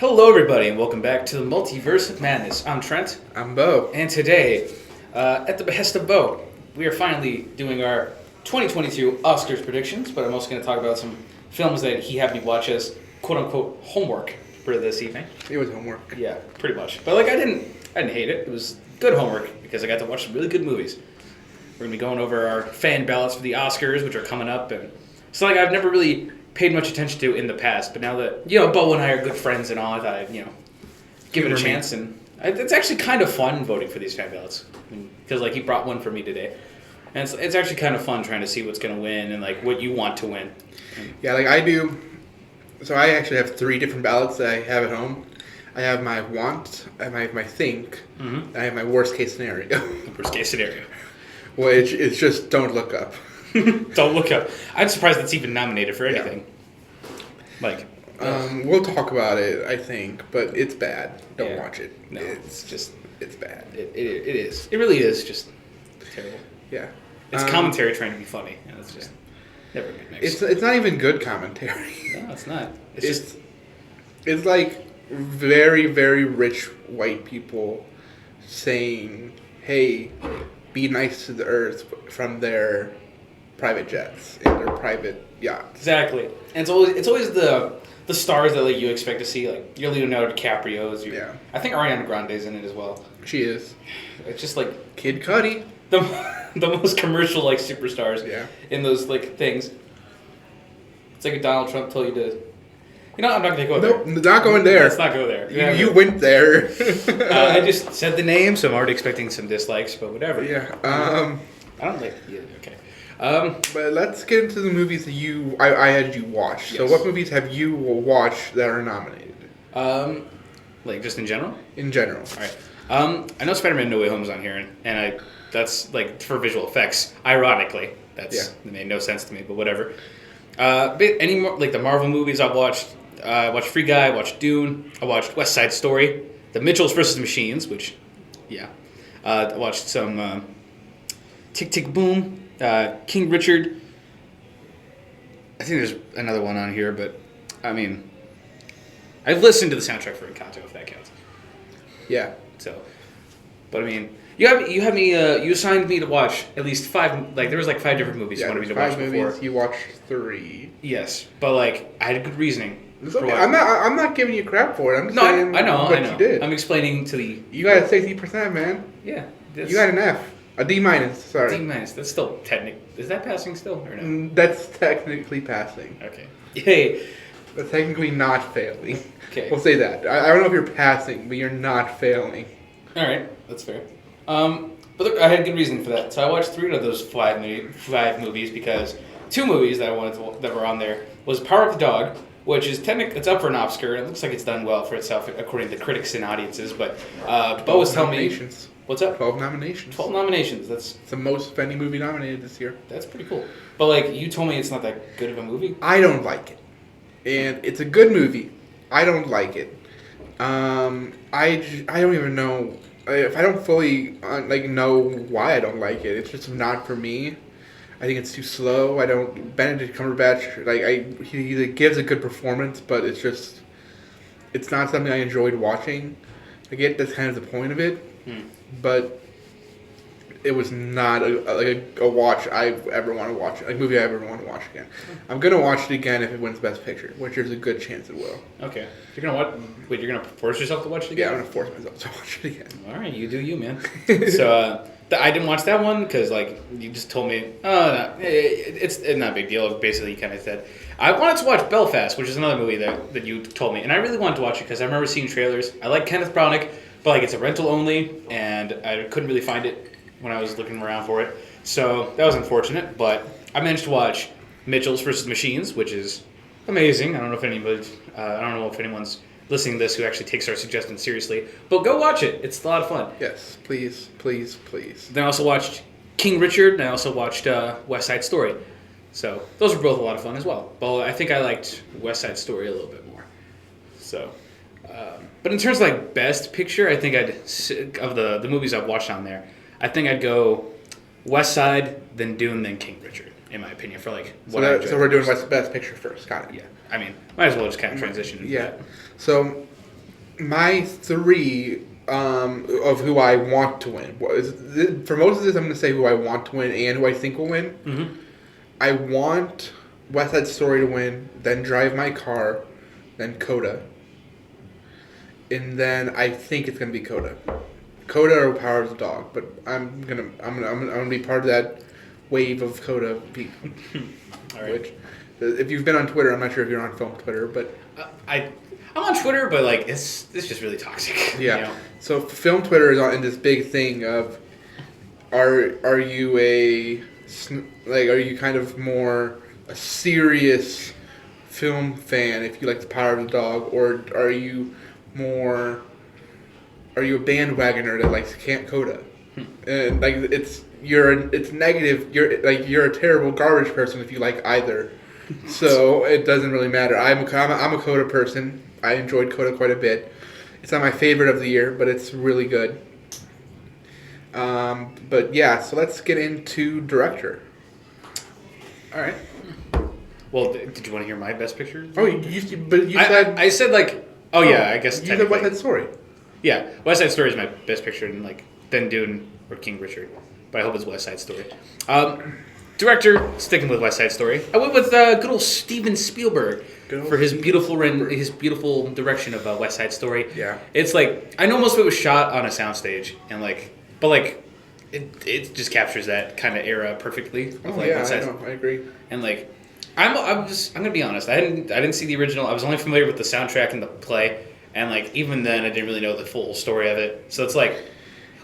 Hello, everybody, and welcome back to the Multiverse of Madness. I'm Trent, I'm Beau. and today, at the behest of Beau, we are finally doing our 2022 Oscars predictions. But I'm also going to talk about some films that he had me watch as "quote-unquote" homework for this evening. It was homework. Yeah, pretty much. But I didn't hate it. It was good homework because I got to watch some really good movies. We're going to be going over our fan ballots for the Oscars, which are coming up, and it's I've never really paid much attention to in the past, but now that Beau and I are good friends and all, I thought I'd give it a chance, and it's actually kind of fun voting for these fan ballots because he brought one for me today, and it's actually kind of fun trying to see what's going to win and what you want to win. Yeah, I do. So I actually have 3 different ballots that I have at home. I have my want, I have my think, and I have my worst case scenario. Worst case scenario, which is just don't look up. Don't look up. I'm surprised that's even nominated for anything. Yeah. We'll talk about it, I think, but it's bad. Don't watch it. No, it's bad. It is. It really is just terrible. Yeah. It's commentary trying to be funny, and it's just never good mix. It's not even good commentary. No, it's not. It's like very, very rich white people saying, "Hey, be nice to the earth" from their private jets and their private yachts. Exactly, and it's always the stars that you expect to see, your Leonardo DiCaprio's. I think Ariana Grande's in it as well. She is. It's just Kid Cudi, the most commercial superstars. Yeah. In those things. It's like if Donald Trump told you to. I'm not going to go there. Nope, not going there. Let's not go there. You went there. I just said the name, so I'm already expecting some dislikes, but whatever. Yeah. I don't like. Yeah, okay. But let's get into the movies that I had you watch. Yes. So what movies have you watched that are nominated? Just in general? In general. All right. I know Spider-Man No Way Home is on here, and that's for visual effects. Ironically, it made no sense to me, but whatever. But any more the Marvel movies I've watched. I watched Free Guy, I watched Dune, I watched West Side Story, The Mitchells vs. Machines, which, I watched some Tick Tick Boom, King Richard. I think there's another one on here, but I've listened to the soundtrack for Encanto, if that counts. Yeah. So, but you had me. You assigned me to watch at least 5. There was 5 different movies you wanted me to watch 5 movies. Before. You watched 3. Yes, but I had a good reasoning. It's okay. I'm not giving you crap for it. I'm just saying I know. you did. I'm explaining to the. You got a 60%, man. Yeah. You got an F. A D-. Sorry. D-. That's still Is that passing still or no? That's technically passing. Okay. Yay. But technically not failing. Okay. We'll say that. I don't know if you're passing, but you're not failing. All right. That's fair. But I had good reason for that. So I watched 3 of those 5 movies because 2 movies that I wanted that were on there was Power of the Dog, which is it's up for an Oscar. It looks like it's done well for itself according to critics and audiences. But Beau was telling me, what's up? 12 nominations. 12 nominations. It's the most of any movie nominated this year. That's pretty cool. But you told me it's not that good of a movie. I don't like it, and it's a good movie. I don't like it. I don't even know if I don't fully know why I don't like it. It's just not for me. I think it's too slow. Benedict Cumberbatch, he gives a good performance, but it's not something I enjoyed watching. I get that's kind of the point of it, but it was not a watch I ever want to watch, movie I ever want to watch again. I'm going to watch it again if it wins Best Picture, which there's a good chance it will. Okay. You're going to Wait, you're going to force yourself to watch it again? Yeah, I'm going to force myself to watch it again. All right, you do you, man. So, I didn't watch that one because, you just told me, no, it's not a big deal. Basically, you kind of said. I wanted to watch Belfast, which is another movie that you told me. And I really wanted to watch it because I remember seeing trailers. I like Kenneth Branagh, but, it's a rental only, and I couldn't really find it when I was looking around for it. So, that was unfortunate, but I managed to watch Mitchells vs. Machines, which is amazing. I don't know if anyone's listening to this who actually takes our suggestions seriously. But go watch it. It's a lot of fun. Yes, please, please, please. Then I also watched King Richard, and I also watched West Side Story. So those were both a lot of fun as well. But I think I liked West Side Story a little bit more. So, but in terms of best picture, I think of the movies I've watched on there, I think I'd go West Side, then Dune, then King Richard, in my opinion, for what I enjoyed. So we're doing Best Picture first. Got it. Yeah. Might as well just kind of transition. Yeah. So My three of who I want to win. For most of this, I'm going to say who I want to win and who I think will win. Mm-hmm. I want West Side Story to win, then Drive My Car, then Coda. And then I think it's going to be Coda. Coda or Power of the Dog, but I'm gonna be part of that wave of Coda people. All right. Which, if you've been on Twitter, I'm not sure if you're on film Twitter, but I'm on Twitter, but like it's just really toxic. yeah. You know? So film Twitter is in this big thing of are you are you kind of more a serious film fan if you like the Power of the Dog, or are you a bandwagoner that likes Camp Coda? And like it's negative. You're a terrible garbage person if you like either. So it doesn't really matter. I'm a Coda person. I enjoyed Coda quite a bit. It's not my favorite of the year, but it's really good. But yeah, so let's get into director. All right. Well, did you want to hear my best picture? Oh, you said I said like I guess you said West Side Story. Yeah, West Side Story is my best picture, and like then Dune or King Richard, but I hope it's West Side Story. Director, sticking with West Side Story, I went with good old Steven Spielberg for his beautiful direction of West Side Story. Yeah, it's like I know most of it was shot on a soundstage, and it just captures that kind of era perfectly. I agree. And like I'm gonna be honest, I didn't see the original. I was only familiar with the soundtrack and the play. And, like, even then, I didn't really know the full story of it. So it's like,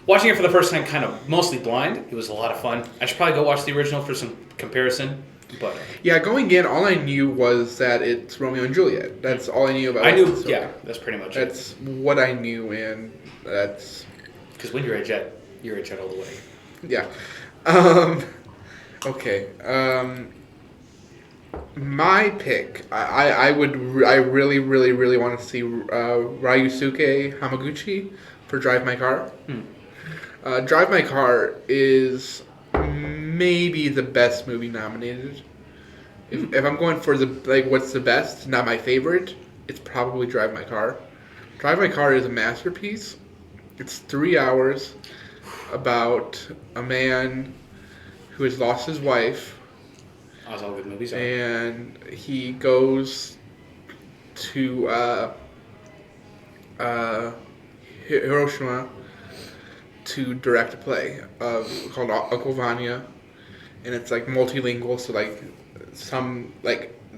watching it for the first time kind of mostly blind, it was a lot of fun. I should probably go watch the original for some comparison. But yeah, going in, all I knew was that it's Romeo and Juliet. That's all I knew about it. Yeah, that's pretty much it. That's what I knew, and that's... Because when you're a Jet all the way. Yeah. Okay. My pick, I really, really, really want to see Ryusuke Hamaguchi for Drive My Car. Drive My Car is maybe the best movie nominated. If I'm going for what's the best, not my favorite, it's probably Drive My Car. Drive My Car is a masterpiece. It's 3 hours about a man who has lost his wife. That's all good movies. And he goes to Hiroshima to direct a play called Uncle Vanya, and it's like multilingual. So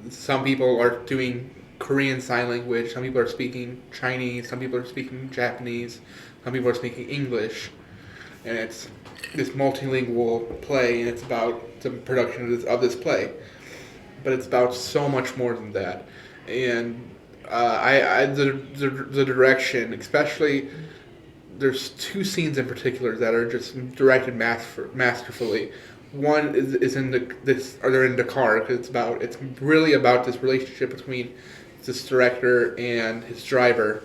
some people are doing Korean Sign Language, some people are speaking Chinese, some people are speaking Japanese, some people are speaking English, and it's this multilingual play, and it's about the production of this play, but it's about so much more than that. And the direction, especially, there's two scenes in particular that are just directed masterfully. One is they're in the car, because it's really about this relationship between this director and his driver.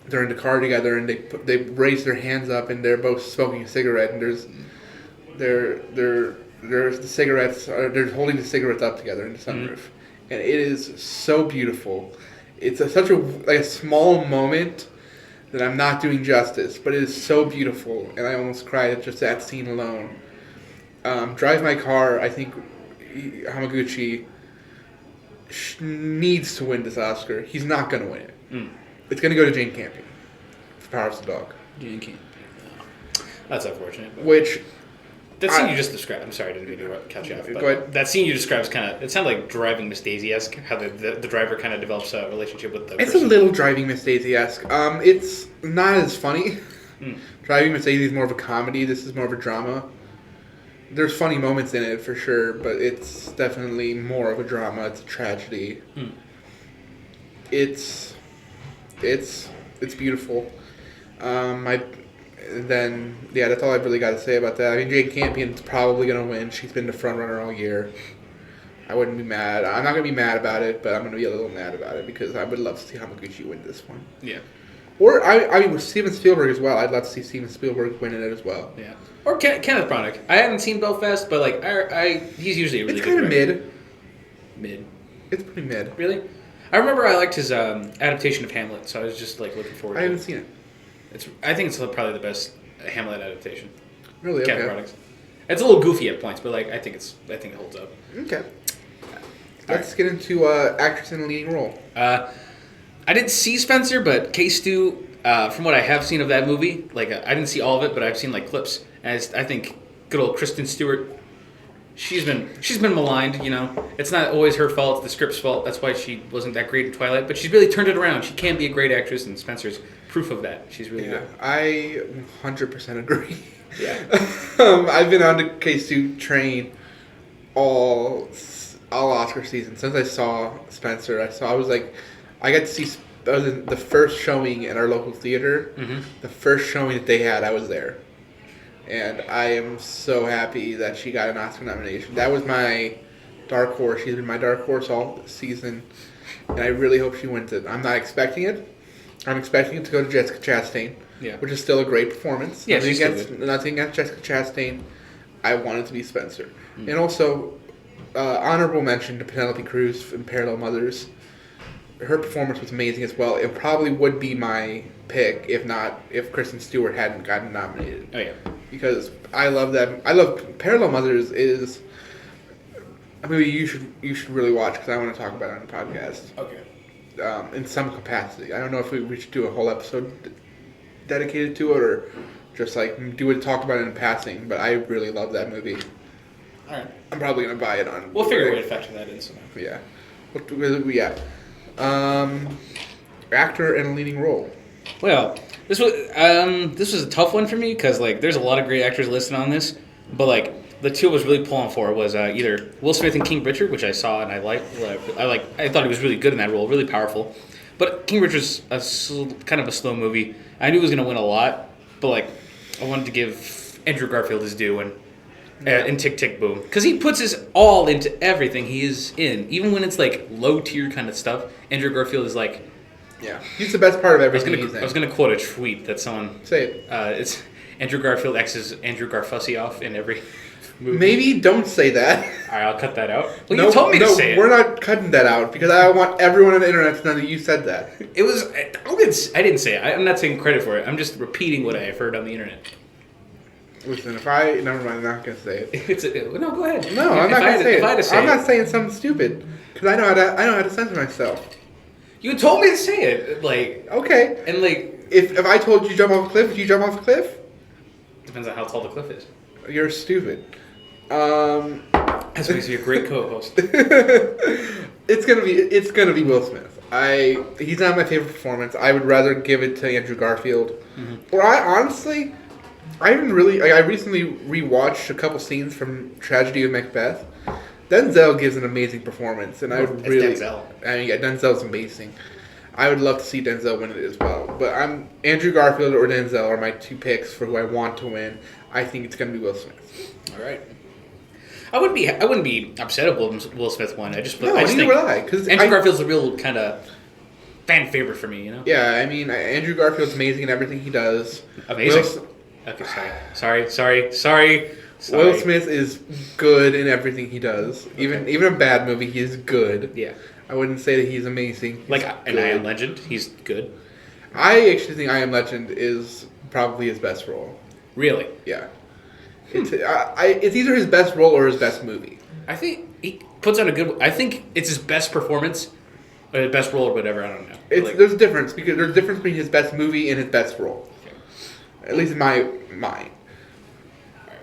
They're in the car together, and they raise their hands up, and they're both smoking a cigarette, and there's the cigarettes. They're holding the cigarettes up together in the sunroof, and it is so beautiful. It's such a small moment that I'm not doing justice, but it is so beautiful, and I almost cried at just that scene alone. Drive My Car, I think Hamaguchi needs to win this Oscar. He's not going to win it. It's going to go to Jane Campion for Power of the Dog. Jane Campion. That's unfortunate. That scene you just described, I'm sorry, I didn't mean to cut you off, but that scene you described it sounded like Driving Miss Daisy-esque, how the driver kind of develops a relationship with the person. It's a little Driving Miss Daisy-esque. It's not as funny. Driving Miss Daisy is more of a comedy. This is more of a drama. There's funny moments in it, for sure, but it's definitely more of a drama. It's a tragedy. It's beautiful. That's all I've really got to say about that. I mean, Jane Campion's probably going to win. She's been the front runner all year. I wouldn't be mad. I'm not going to be mad about it, but I'm going to be a little mad about it because I would love to see Hamaguchi win this one. Yeah. Or, I mean, with Steven Spielberg as well. I'd love to see Steven Spielberg winning it as well. Yeah. Or Kenneth Branagh. I haven't seen Belfast, but, he's usually a really good director. It's kind of mid. It's pretty mid. Really? I remember I liked his adaptation of Hamlet, so I was just like looking forward. I to haven't seen it. I think it's probably the best Hamlet adaptation. Really? Cat Okay. products. It's a little goofy at points, but like I think it holds up. Okay. Let's get into actress in a leading role. I didn't see Spencer, but K-Stu, from what I have seen of that movie, like I didn't see all of it, but I've seen like clips, and I think good old Kristen Stewart, she's been maligned. You know, it's not always her fault; it's the script's fault. That's why she wasn't that great in Twilight, but she's really turned it around. She can be a great actress, and Spencer's proof of that. She's really good. I 100% agree. Yeah. I've been on the K-Stu train all Oscar season since I saw Spencer. I was like, I got to see the first showing in our local theater. Mm-hmm. The first showing that they had, I was there, and I am so happy that she got an Oscar nomination. That was my dark horse. She's been my dark horse all season, and I really hope she wins it. I'm not expecting it. I'm expecting it to go to Jessica Chastain. Yeah. Which is still a great performance. Yeah, nothing against Jessica Chastain. I want it to be Spencer. Mm. And also, honorable mention to Penelope Cruz in Parallel Mothers. Her performance was amazing as well. It probably would be my pick if Kristen Stewart hadn't gotten nominated. Oh yeah. Because I love that. I love Parallel Mothers is a movie you should really watch because I want to talk about it on the podcast. Okay. In some capacity. I don't know if we should do a whole episode dedicated to it or just like talk about it in passing, but I really love that movie. Alright. I'm probably gonna buy it on. We'll figure a way to factor that in somehow. Yeah. What we at? Actor in a leading role. Well, this was a tough one for me because like there's a lot of great actors listed on this, but like the two I was really pulling for was either Will Smith in King Richard, which I saw and I thought he was really good in that role, really powerful. But King Richard's kind of a slow movie. I knew he was going to win a lot, but like I wanted to give Andrew Garfield his due in Tick Tick Boom because he puts his all into everything he is in, even when it's like low tier kind of stuff. Andrew Garfield is like, yeah, he's the best part of everything. I was going to quote a tweet that someone say it. It's Andrew Garfield X's Andrew Garfussy off in every movie. Maybe don't say that. All right, I'll cut that out. Well, you told me to say it. We're not cutting that out because I want everyone on the internet to know that you said that. It was. I didn't say it. I'm not taking credit for it. I'm just repeating what I have heard on the internet. Listen, never mind. I'm not gonna say it. No, go ahead. No, I'm not gonna say it. I'm not saying something stupid because I know how to censor myself. You told me to say it, like okay. And like, if I told you to jump off a cliff, would you jump off a cliff? Depends on how tall the cliff is. You're stupid. That makes you a great co-host. It's gonna be Will Smith. He's not my favorite performance. I would rather give it to Andrew Garfield. Mm-hmm. Or I recently rewatched a couple scenes from Tragedy of Macbeth. Denzel gives an amazing performance, and I would really. Denzel. I mean, yeah, Denzel's amazing. I would love to see Denzel win it as well. But Andrew Garfield or Denzel are my two picks for who I want to win. I think it's going to be Will Smith. All right. I wouldn't be upset if Will Smith won. I just think because Andrew Garfield's a real kind of fan favorite for me. You know. Yeah, I mean Andrew Garfield's amazing in everything he does. Amazing. Okay, sorry. Will Smith is good in everything he does. Even a bad movie, he is good. Yeah. I wouldn't say that he's amazing. He's like in I Am Legend, he's good. I actually think I Am Legend is probably his best role. Really? Yeah. It's either his best role or his best movie. I think he puts on a good. I think it's his best performance, or his best role, or whatever. I don't know. There's a difference because there's a difference between his best movie and his best role. Okay. At least in my mind.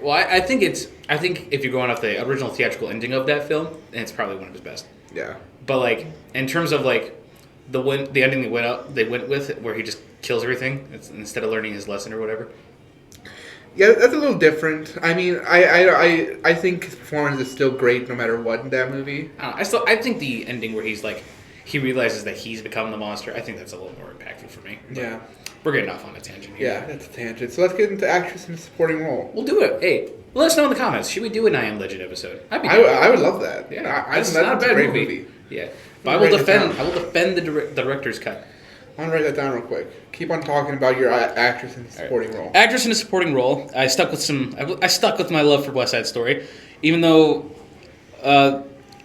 Well, I think if you're going off the original theatrical ending of that film, then it's probably one of his best. Yeah. But like in terms of like the ending they went with, where he just kills everything instead of learning his lesson or whatever. Yeah, that's a little different. I mean, I think his performance is still great no matter what in that movie. I think the ending where he's like he realizes that he's become the monster. I think that's a little more impactful for me. Yeah. We're getting off on a tangent here. Yeah, that's a tangent. So let's get into actress in a supporting role. We'll do it. Hey, let us know in the comments. Should we do an I Am Legend episode? I would love that. Yeah, that's not a bad great movie. Yeah, but I will defend the director's cut. I'm gonna write that down real quick. Keep on talking about your actress in a supporting role. Actress in a supporting role. I stuck with my love for West Side Story, even though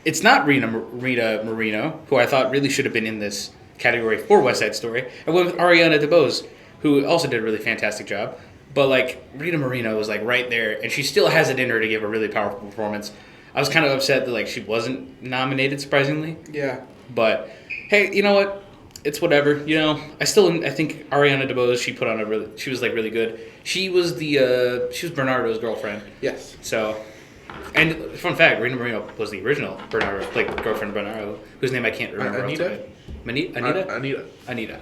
It's not Rita Moreno, who I thought really should have been in this category for West Side Story. I went with Ariana DeBose, who also did a really fantastic job. But like Rita Moreno was like right there, and she still has it in her to give a really powerful performance. I was kind of upset that like she wasn't nominated, surprisingly. Yeah. But hey, you know what? It's whatever. You know, I think Ariana DeBose, she was like really good. She was Bernardo's girlfriend. Yes. So, and fun fact, Rita Moreno was the original Bernardo, like girlfriend of Bernardo, whose name I can't remember. Anita. Anita.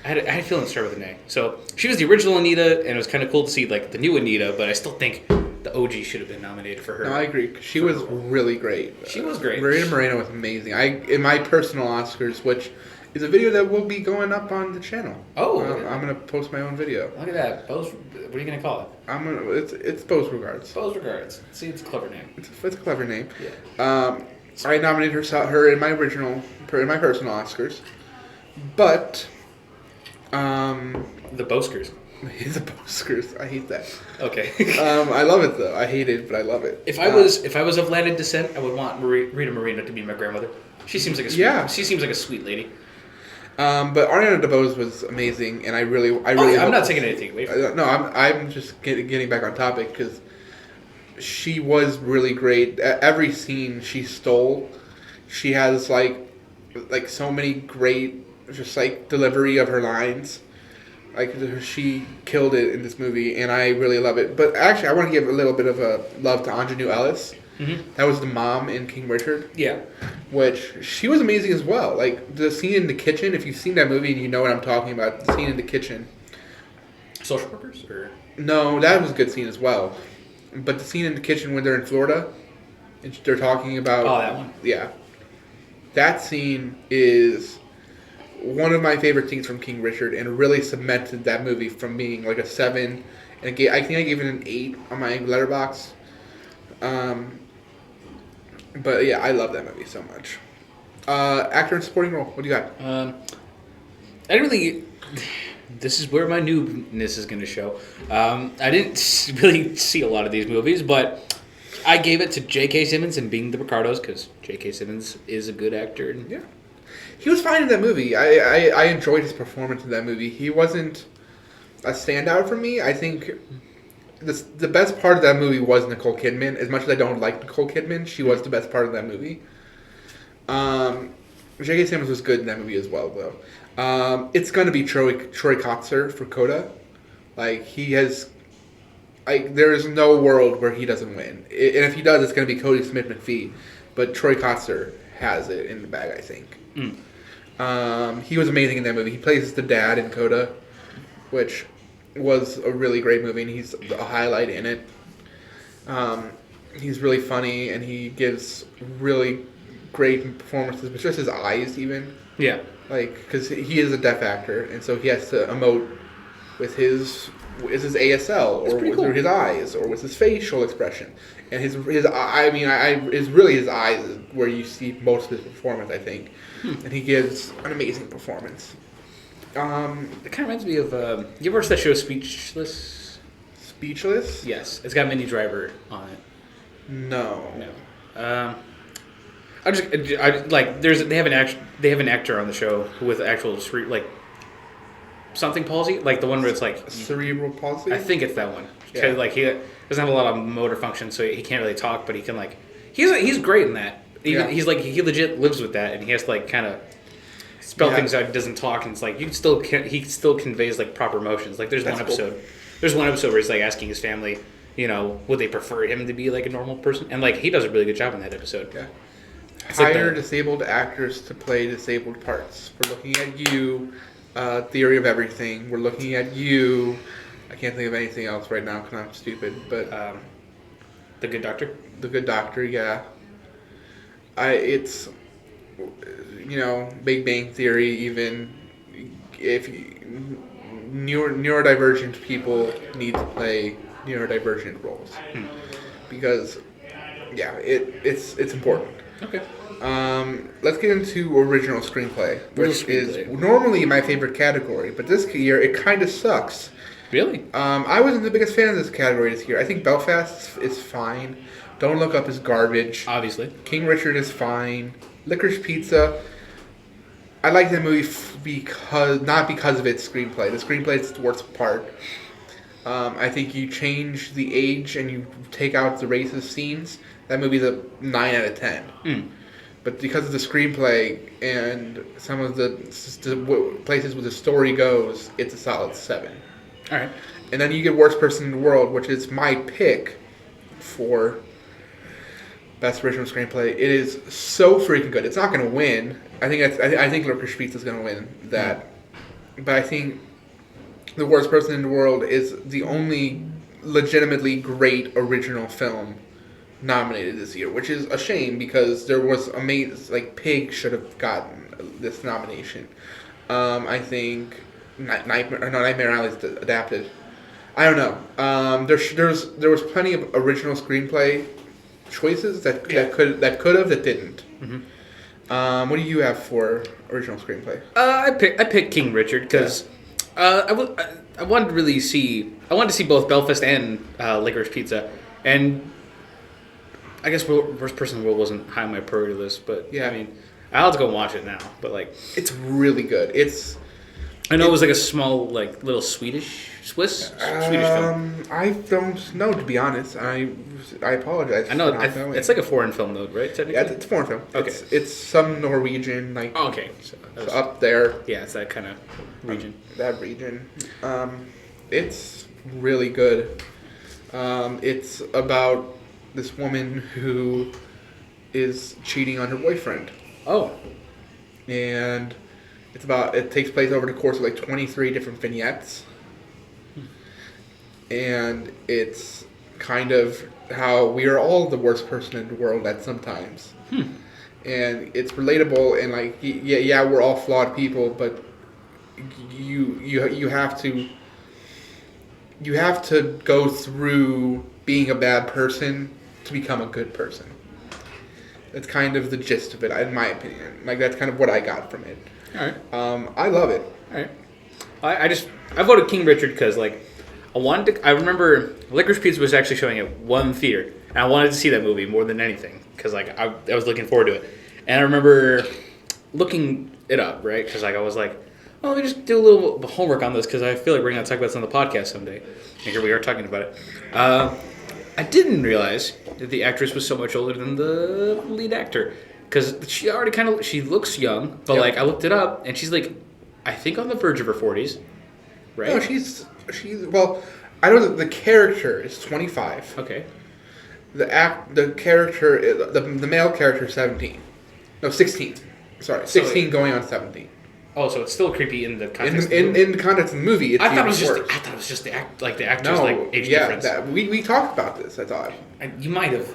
I had a feeling it started with an A. So she was the original Anita, and it was kind of cool to see like the new Anita. But I still think the OG should have been nominated for her. No, I agree. She was really great. She was great. Rita Moreno was amazing. In my personal Oscars, which is a video that will be going up on the channel. Oh, I'm gonna post my own video. Look at that. Beau's, what are you gonna call it? It's Beau's Regards. Beau's Regards. See, it's a clever name. It's a clever name. Yeah. I nominated her in my personal Oscars, but The Boskers. the Oscars. I hate that. Okay. I love it though. I hate it, but I love it. If I was of Latin descent, I would want Rita Moreno to be my grandmother. She seems like a sweet, She seems like a sweet lady. But Ariana DeBose was amazing, and I really. I'm not taking anything away from her. No, I'm just getting back on topic because she was really great. Every scene she stole, she has like so many great just like delivery of her lines. Like she killed it in this movie, and I really love it. But actually, I want to give a little bit of a love to Ingenue Ellis. Mm-hmm. That was the mom in King Richard. Yeah. Which, she was amazing as well. Like, the scene in the kitchen, if you've seen that movie and you know what I'm talking about, the scene in the kitchen. Social workers? Or? No, that was a good scene as well. But the scene in the kitchen when they're in Florida, and they're talking about... Oh, that one? Yeah. That scene is one of my favorite scenes from King Richard, and really cemented that movie from being like a 7. And I think I gave it an 8 on my letterbox. But yeah, I love that movie so much. Actor in supporting role. What do you got? I didn't really. This is where my newness is going to show. I didn't really see a lot of these movies, but I gave it to J.K. Simmons in Being the Ricardos because J.K. Simmons is a good actor. And yeah, he was fine in that movie. I enjoyed his performance in that movie. He wasn't a standout for me. I think. The best part of that movie was Nicole Kidman. As much as I don't like Nicole Kidman, she was the best part of that movie. J.K. Simmons was good in that movie as well, though. It's going to be Troy Kotsur for Coda. Like, he has... Like, there is no world where he doesn't win. And if he does, it's going to be Cody Smith-McPhee. But Troy Kotsur has it in the bag, I think. He was amazing in that movie. He plays the dad in Coda, which... was a really great movie, and he's a highlight in it. He's really funny, and he gives really great performances, but just his eyes even. Yeah. Like, because he is a deaf actor, and so he has to emote with his ASL, or with his eyes, or with his facial expression. And it's really his eyes is where you see most of his performance, I think. And he gives an amazing performance. It kind of reminds me of. You ever watched that show Speechless? Speechless? Yes, it's got Minnie Driver on it. No. They have an actor on the show with actual something palsy, like the one where it's like cerebral palsy. I think it's that one. Yeah. Like he doesn't have a lot of motor function, so he can't really talk, but he can like he's great in that. He's like he legit lives with that, and he has to like kind of. Spell things out. He doesn't talk, and it's like he still conveys like proper emotions. Like there's one episode where he's like asking his family, would they prefer him to be like a normal person, and like he does a really good job in that episode. Yeah. Hire disabled actors to play disabled parts. We're looking at you. Theory of Everything. We're looking at you. I can't think of anything else right now because I'm stupid. But The Good Doctor. The Good Doctor. Yeah. It's. Big Bang Theory, even if neurodivergent people need to play neurodivergent roles, because it's important. Okay. Let's get into original screenplay, which is normally my favorite category, but this year it kind of sucks Really? I wasn't the biggest fan of this category this year. I think Belfast is fine. Don't Look Up is garbage. Obviously. King Richard is fine. Licorice Pizza. I like that movie not because of its screenplay. The screenplay is the worst part. I think you change the age and you take out the racist scenes. That movie's a 9 out of 10. Mm. But because of the screenplay and some of the places where the story goes, it's a solid 7. All right. And then you get Worst Person in the World, which is my pick for Best Original Screenplay. It is so freaking good. It's not going to win. I think Licorice Pizza is going to win that. But I think The Worst Person in the World is the only legitimately great original film nominated this year, which is a shame because there was Pig should have gotten this nomination. I think Nightmare Alley is adapted. I don't know. There was plenty of original screenplay choices that could have that didn't. Mm-hmm. What do you have for original screenplay? I picked King Richard because I wanted to see both Belfast and Licorice Pizza, and I guess Worst Person in the World wasn't high on my priority list, but yeah. I mean, I'll have to go watch it now. But it's really good. I know it was like a small, little Swedish Swedish film. I don't know, to be honest. I apologize. I know it's like a foreign film, though, right? Technically, yeah, it's a foreign film. Okay, it's some Norwegian okay, so up there. Yeah, it's that kind of region. That region. It's really good. It's about this woman who is cheating on her boyfriend. Oh, and it takes place over the course of 23 different vignettes. And it's kind of how we are all the worst person in the world at sometimes. And it's relatable and we're all flawed people, but you have to go through being a bad person to become a good person. That's kind of the gist of it, in my opinion. That's kind of what I got from it. all right. I love it. All right. I voted King Richard because I remember Licorice Pizza was actually showing at one theater, and I wanted to see that movie more than anything because I was looking forward to it, and I remember looking it up, right? Because I was like, well, let me just do a little homework on this because I feel like we're gonna talk about this on the podcast someday, and here we are talking about it. I didn't realize that the actress was so much older than the lead actor because she already she looks young, but Yep. I looked it up and she's I think on the verge of her 40s, right? No, she's well. I know that the character is 25. Okay. The character, the male character is 17. No, 16. Sorry, 16 going on 17. Oh, so it's still creepy in the context. In the context of the movie, it's I thought it was worse. just the actors age difference. We talked about this. I thought You might have.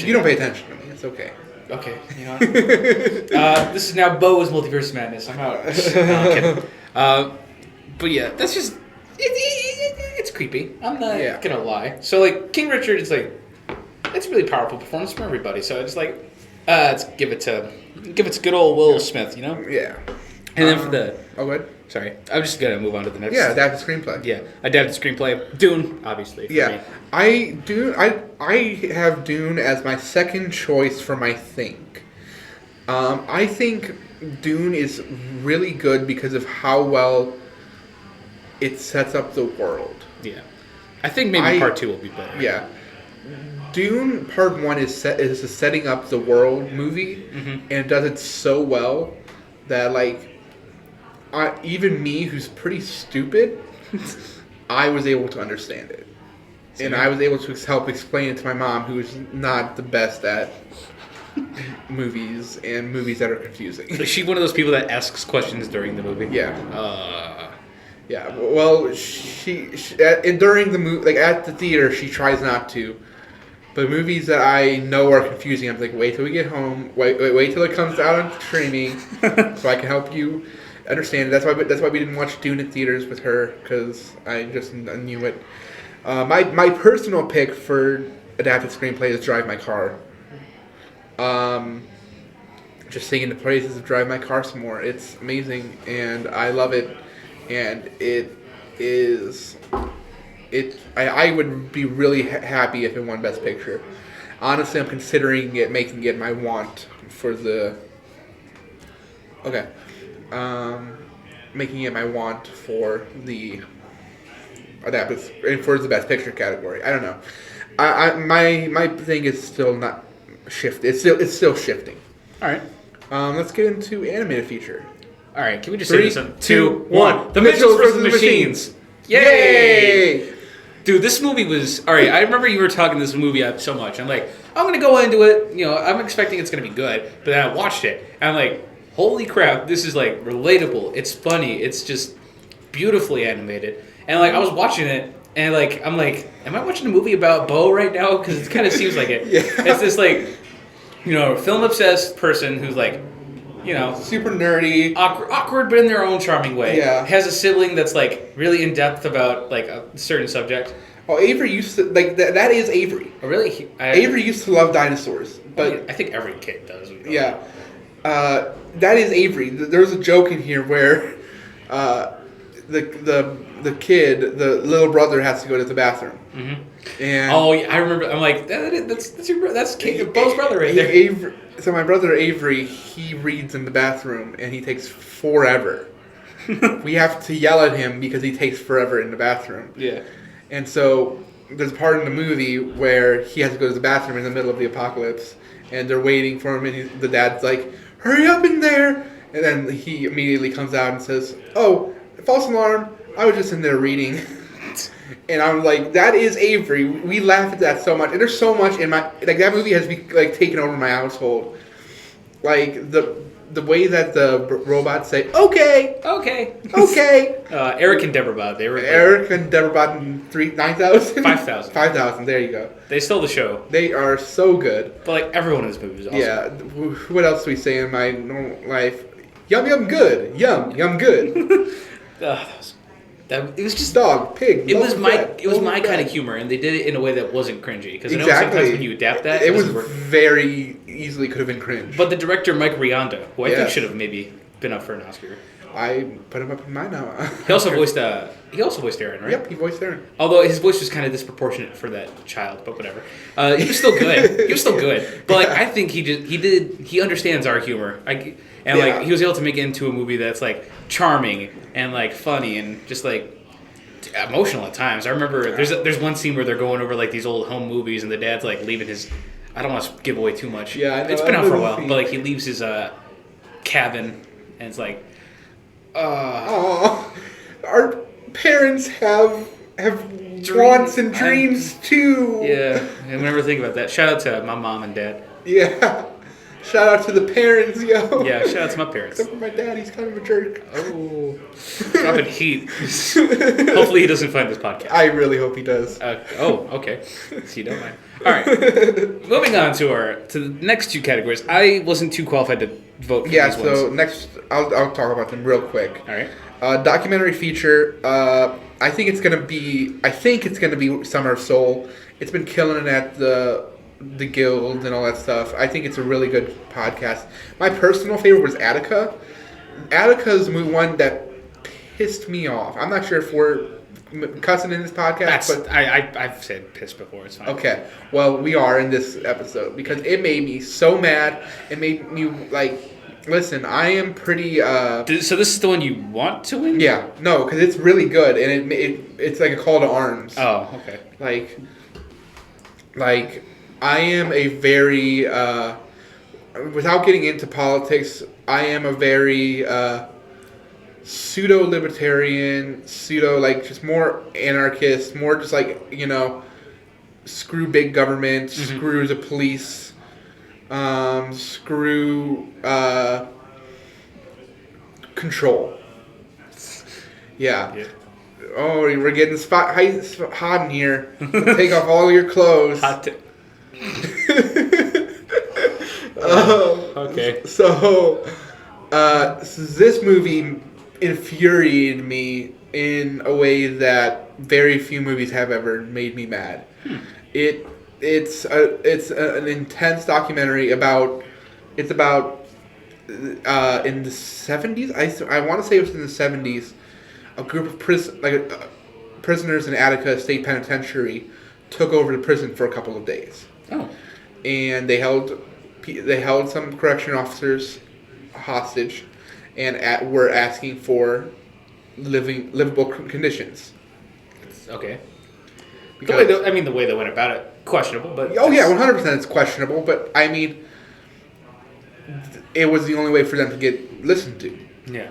you don't pay attention to me. It's okay. Okay, you know. This is now Beau's Multiverse Madness. I'm out. No, I'm kidding. But yeah, that's just it's creepy. I'm not gonna lie. So King Richard is it's a really powerful performance from everybody. So it's let's give it to good old Will Smith. You know. Yeah. And then for the go ahead. Sorry, I'm just gonna move on to the next. Yeah, adapted screenplay. Yeah, adapted screenplay. Dune, obviously. For me. I have Dune as my second choice for my think. I think Dune is really good because of how well it sets up the world. Yeah, I think maybe part 2 will be better. Yeah, Dune Part 1 is a setting up the world movie, and it does it so well that even me, who's pretty stupid, I was able to understand it. And I was able to help explain it to my mom, who is not the best at movies and movies that are confusing. Is she one of those people that asks questions during the movie? Yeah. Yeah. Well, she during the movie, at the theater, she tries not to. But movies that I know are confusing, I'm wait till we get home. Wait till it comes out on streaming, so I can help you understand it. That's why we didn't watch Dune in theaters with her, because I just knew it. My personal pick for adapted screenplay is Drive My Car. Just singing the praises of Drive My Car some more. It's amazing, and I love it. And is it. I would be really happy if it won Best Picture. Honestly, I'm considering making it my want for the. Okay, making it my want for the for the Best Picture category. I don't know. My thing is still not shifted. It's still shifting. All right. Let's get into animated feature. All right. Can we just 3, say this? 2, 1. The Mitchells versus the Machines. Yay! Dude, this movie was all right. I remember you were talking this movie up so much. I'm like, I'm gonna go into it. You know, I'm expecting it's gonna be good. But then I watched it, and I'm like, holy crap! This is like relatable. It's funny. It's just beautifully animated. And like, I was watching it, and like, I'm like, am I watching a movie about Beau right now? Because it kind of seems like it. Yeah. It's this like, you know, film obsessed person who's like, you know, Super nerdy. awkward, but in their own charming way. Yeah. Has a sibling that's like really in depth about like a certain subject. Oh, Avery used to like that is Avery. Oh, really? Avery used to love dinosaurs, but I think every kid does. yeah, that is Avery. There's a joke in here where the kid, the little brother, has to go to the bathroom. Mm-hmm. And oh, yeah, I remember. I'm like, that's your that's Beau's brother right there. Avery, so my brother Avery, he reads in the bathroom and he takes forever. We have to yell at him because he takes forever in the bathroom. Yeah. And so there's a part in the movie where he has to go to the bathroom in the middle of the apocalypse, and they're waiting for him, and the dad's like, "Hurry up in there!" And then he immediately comes out and says, "Oh, false alarm! I was just in there reading." And I'm like, that is Avery. We laugh at that so much, and there's so much in my that movie has taken over my household. Like the way that the robots say, okay. Eric and Deborah, they were like, Eric and Deborah and 9,000? 5,000. 5,000, there you go. They stole the show. They are so good. But like everyone in this movie was awesome. Yeah, what else do we say in my normal life? Yum, yum, good. Yum, yum, good. It was just dog, pig. It was my kind of humor, and they did it in a way that wasn't cringy. Because I know sometimes when you adapt that, it was very easily could have been cringe. But the director Mike Rianda, who I think should have maybe been up for an Oscar. I put him up in mine now. He also voiced Aaron, right? Yep, he voiced Aaron. Although his voice was kind of disproportionate for that child, but whatever. He was still good. But like, I think he understands our humor. Like he was able to make it into a movie that's like charming and like funny and just like emotional at times. I remember there's one scene where they're going over like these old home movies, and the dad's like leaving his. I don't want to give away too much. Yeah, I know, it's been out for a while, but like he leaves his cabin, and it's like. Our parents have wants and dreams too. Yeah, I never think about that. Shout out to my mom and dad. Yeah, shout out to the parents, yo. Yeah, shout out to my parents. Except for my dad, he's kind of a jerk. Oh, dropping heat. Hopefully he doesn't find this podcast. I really hope he does. Okay. So you don't mind. All right, moving on to the next two categories. I wasn't too qualified to vote for these ones. So next, I'll talk about them real quick. All right. Documentary feature. I think it's gonna be Summer of Soul. It's been killing it at the Guild and all that stuff. I think it's a really good podcast. My personal favorite was Attica. Attica's one that pissed me off. I'm not sure if we're cussing in this podcast, but I've said piss before. It's fine. Okay, well, we are in this episode because it made me so mad. It made me like. Listen, I am pretty. So this is the one you want to win? Yeah, no, because it's really good, and it's like a call to arms. Oh, okay. Like, I am a very without getting into politics, I am a very pseudo-libertarian, just more anarchist, more just like screw big government, screw the police. Screw control. Yeah. Oh, we're getting hot in here. Take off all your clothes. Hot. Okay. So, this movie infuriated me in a way that very few movies have ever made me mad. It's an intense documentary about in the 70s. I want to say it was in the 70s. a group of prisoners in Attica State Penitentiary took over the prison for a couple of days. Oh. And they held some correction officers hostage, and were asking for livable conditions. Okay. Because, the way they went about it, questionable, but... Oh, yeah, 100% it's questionable, but, I mean, it was the only way for them to get listened to. Yeah.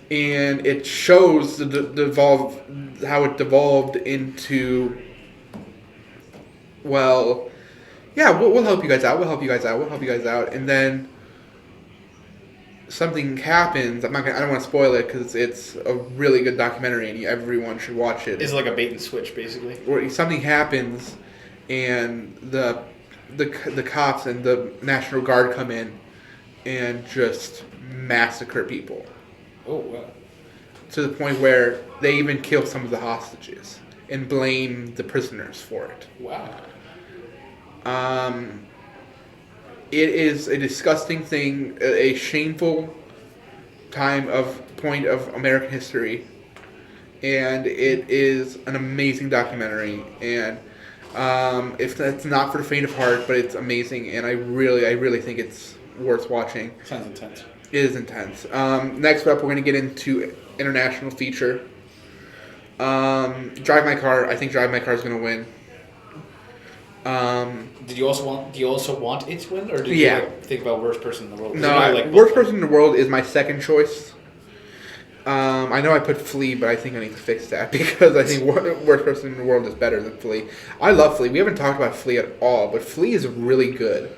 And it shows how it devolved into, well, yeah, we'll help you guys out, and then something happens. I don't want to spoil it because it's a really good documentary and everyone should watch it. It's like a bait and switch, basically. Where something happens, and the cops and the National Guard come in and just massacre people. Oh, wow. To the point where they even kill some of the hostages and blame the prisoners for it. Wow. It is a disgusting thing, a shameful point of American history, and it is an amazing documentary. And it's not for the faint of heart, but it's amazing, and I really think it's worth watching. Sounds intense. It is intense. Next up, we're going to get into international feature. Drive My Car. I think Drive My Car is going to win. Do you also want it to win, or did you think about worst person in the world? No, worst person in the world is my second choice. I know I put Flea, but I think I need to fix that because I think worst person in the world is better than Flea. I love Flea. We haven't talked about Flea at all, but Flea is really good.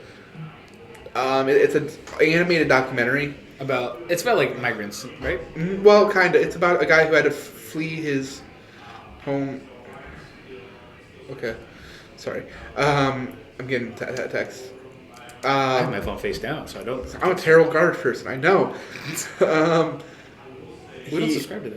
It's an animated documentary. It's about like migrants, right? Well, kind of. It's about a guy who had to flee his home. Okay, sorry. I'm getting text. I have my phone face down, so I don't. I'm a terrible garbage person. I know. We don't subscribe to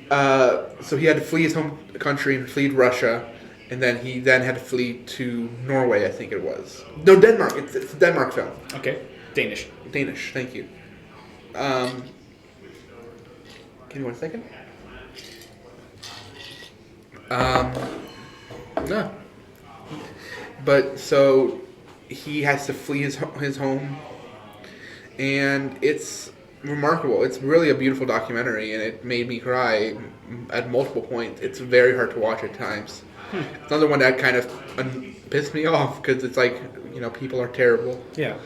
that. So he had to flee his home country and flee Russia, and then he had to flee to Norway, I think it was. No, Denmark. It's a Denmark film. Okay. Danish. Thank you. Give me 1 second. No. But so he has to flee his home, and it's remarkable. It's really a beautiful documentary, and it made me cry at multiple points. It's very hard to watch at times. It's another one that kind of pissed me off because it's like, people are terrible. Yeah.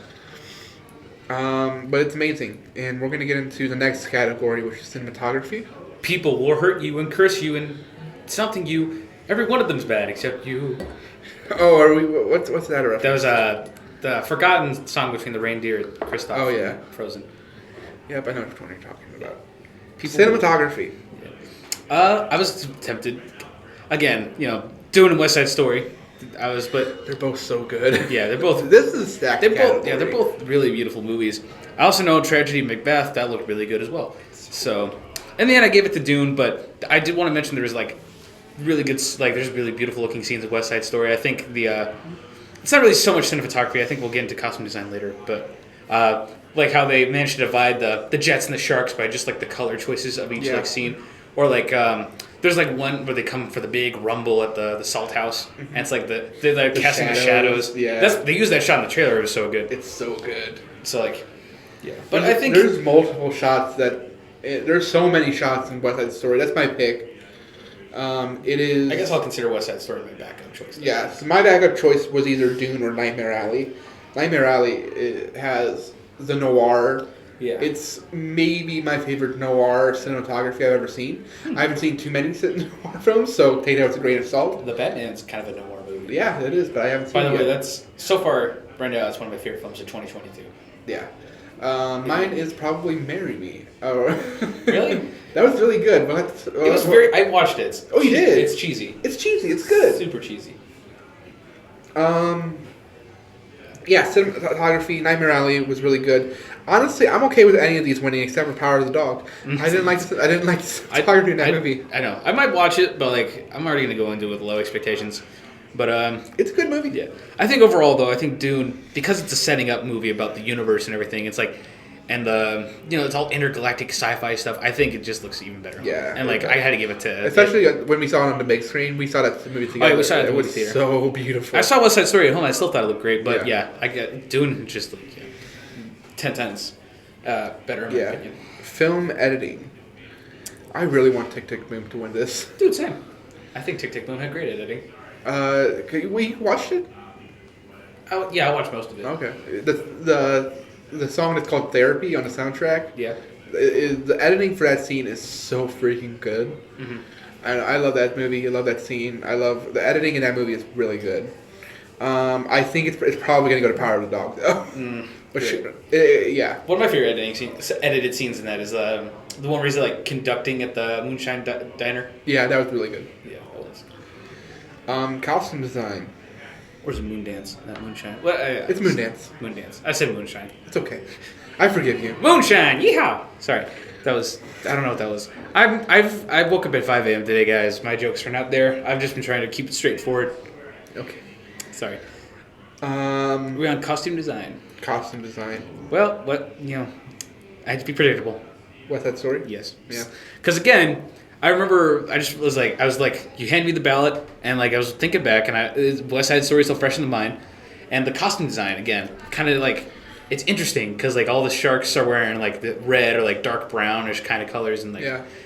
But it's amazing, and we're gonna get into the next category, which is cinematography. People will hurt you and curse you and something you. Every one of them's bad except you. Oh, are we? What's that a reference? That was the forgotten song between the reindeer and Kristoff. Oh yeah, Frozen. Yep, I know which one you're talking about. Cinematography. Yeah. I was tempted. Again, doing a West Side Story. But they're both so good. Yeah, they're both. This is a stacked category. They're both really beautiful movies. I also know Tragedy Macbeth. That looked really good as well. So, in the end, I gave it to Dune, but I did want to mention there was really good, there's really beautiful looking scenes of West Side Story. I think it's not really so much cinematography. I think we'll get into costume design later, but how they managed to divide the jets and the sharks by just the color choices of each scene, or there's one where they come for the big rumble at the salt house, and it's they're casting the shadows. Yeah, they used that shot in the trailer. It was so good. It's so good. So yeah. But I think there's multiple shots there's so many shots in West Side Story. That's my pick. It is. I guess I'll consider West Side Story my backup choice. Yeah, so my backup choice was either Dune or Nightmare Alley. Nightmare Alley has the noir. Yeah. It's maybe my favorite noir cinematography I've ever seen. I haven't seen too many noir films, so take it out with a grain of salt. The Batman's kind of a noir movie. Yeah, it is, but I haven't seen it. By the way, that's so far, right now, it's one of my favorite films of 2022. Yeah. Mine is probably Marry Me. Oh. Really? That was really good. But it was very. I watched it. Oh, you did? It's cheesy. It's cheesy. It's good. Super cheesy. Yeah, cinematography. Nightmare Alley was really good. Honestly, I'm okay with any of these winning except for Power of the Dog. I didn't like cinematography in that movie. I know. I might watch it, but I'm already gonna go into it with low expectations. But it's a good movie. Yeah. I think overall though, I think Dune, because it's a setting up movie about the universe and everything, it's and it's all intergalactic sci-fi stuff. I think it just looks even better. Yeah, and like I had to give it to, especially when we saw it on the big screen. We saw that movie together. Oh, we saw it at the movie was theater. So beautiful. I saw West Side Story at home. I still thought it looked great, but Yeah. I get Dune just 10 times better in my opinion. Film editing. I really want Tick Tick Boom to win this. Dude, same. I think Tick Tick Boom had great editing. We watched it. Oh yeah, I watched most of it. Okay. The song that's called Therapy on the soundtrack. Yeah. The editing for that scene is so freaking good. Mm-hmm. And I love that movie. I love that scene. I love the editing in that movie is really good. I think it's probably gonna go to Power of the Dog though. But yeah. One of my favorite edited scenes in that is the one where he's like conducting at the Moonshine Diner. Yeah, that was really good. Yeah, that was. Costume design. Where's the Moondance? Not Moonshine. Well, It's Moondance. Moondance. I said Moonshine. It's okay. I forgive you. Moonshine. Yeehaw. Sorry, that was. I don't know what that was. I woke up at 5 a.m. today, guys. My jokes are not there. I've just been trying to keep it straightforward. Okay. Sorry. We're on costume design. Costume design. Well, I had to be predictable. What's that story? Yes. Yeah. Because again, I remember I was like, you hand me the ballot, and like I was thinking back, and West Side Story still fresh in the mind, and the costume design again, kind of like it's interesting because like all the sharks are wearing like the red or like dark brownish kind of colors, and like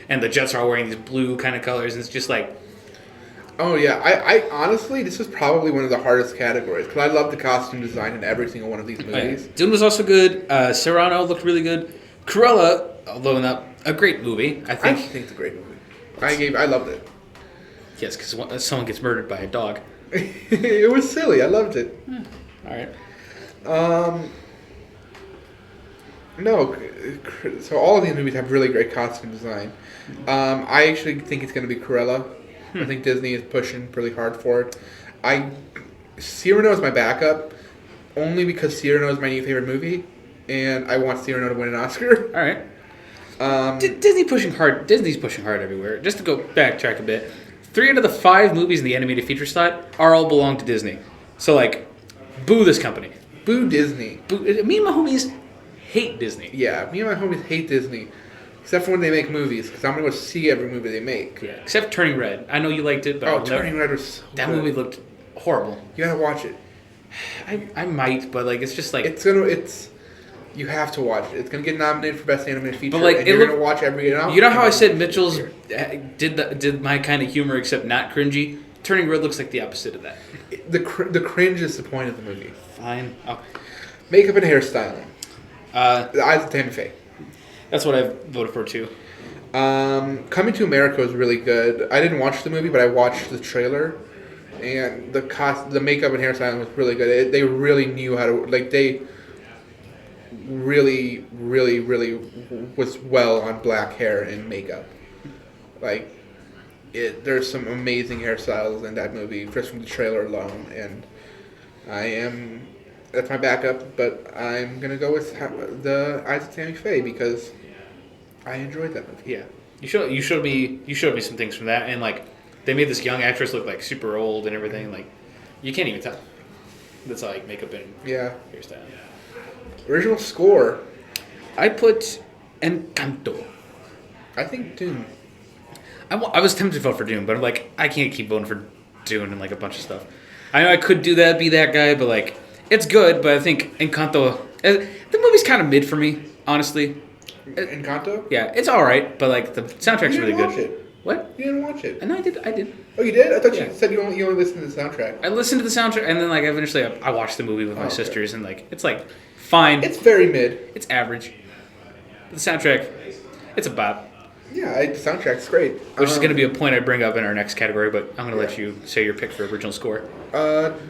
and the jets are all wearing these blue kind of colors, and it's just like. Oh yeah, I honestly this is probably one of the hardest categories because I love the costume design in every single one of these movies. Oh, yeah. Dune was also good. Serrano looked really good. Cruella, although not a great movie, I think it's a great movie. I loved it. Yes, because someone gets murdered by a dog. It was silly. I loved it. All right. No, so all of these movies have really great costume design. I actually think it's going to be Cruella. I think Disney is pushing really hard for it. Cyrano is my backup, only because Cyrano is my new favorite movie, and I want Cyrano to win an Oscar. All right. Disney's pushing hard everywhere. Just to go backtrack a bit, 3 out of the 5 movies in the animated feature slot all belong to Disney. So like, boo this company. Boo Disney. Me and my homies hate Disney. Yeah, me and my homies hate Disney. Except for when they make movies, because I'm going to go see every movie they make. Yeah, except Turning Red. I know you liked it, but Turning Red was so that good. movie looked horrible. You gotta watch it. I might, but like it's just like you have to watch it. It's gonna get nominated for Best Animated Feature. But like and you're gonna watch every. You know how I said Mitchell's did my kind of humor except not cringy. Turning Red looks like the opposite of that. The cringe is the point of the movie. Fine. Oh. Makeup and hairstyling. The Eyes of Tammy Faye. That's what I voted for too. Coming to America was really good. I didn't watch the movie, but I watched the trailer, and the makeup and hairstyling was really good. They really knew how to They really, really, really was well on black hair and makeup. There's some amazing hairstyles in that movie just from the trailer alone, and that's my backup, but I'm gonna go with the Eyes of Tammy Faye because I enjoyed that movie. Yeah, you showed me some things from that, and like they made this young actress look like super old and everything. Like you can't even tell. That's like makeup and hairstyle. Original score. I put Encanto. I think Dune. I was tempted to vote for Dune, but I'm like I can't keep voting for Dune and like a bunch of stuff. I know I could do that, be that guy, but like. It's good, but I think Encanto... The movie's kind of mid for me, honestly. Encanto? Yeah, it's alright, but like the soundtrack's really good. You didn't watch it. What? You didn't watch it. No, I did. Oh, you did? I thought you said you only listened to the soundtrack. I listened to the soundtrack, and then like eventually I watched the movie with my sisters, and like it's like fine. It's very mid. It's average. The soundtrack, it's a bop. Yeah, the soundtrack's great. Which is going to be a point I bring up in our next category, but I'm going to let you say your pick for original score.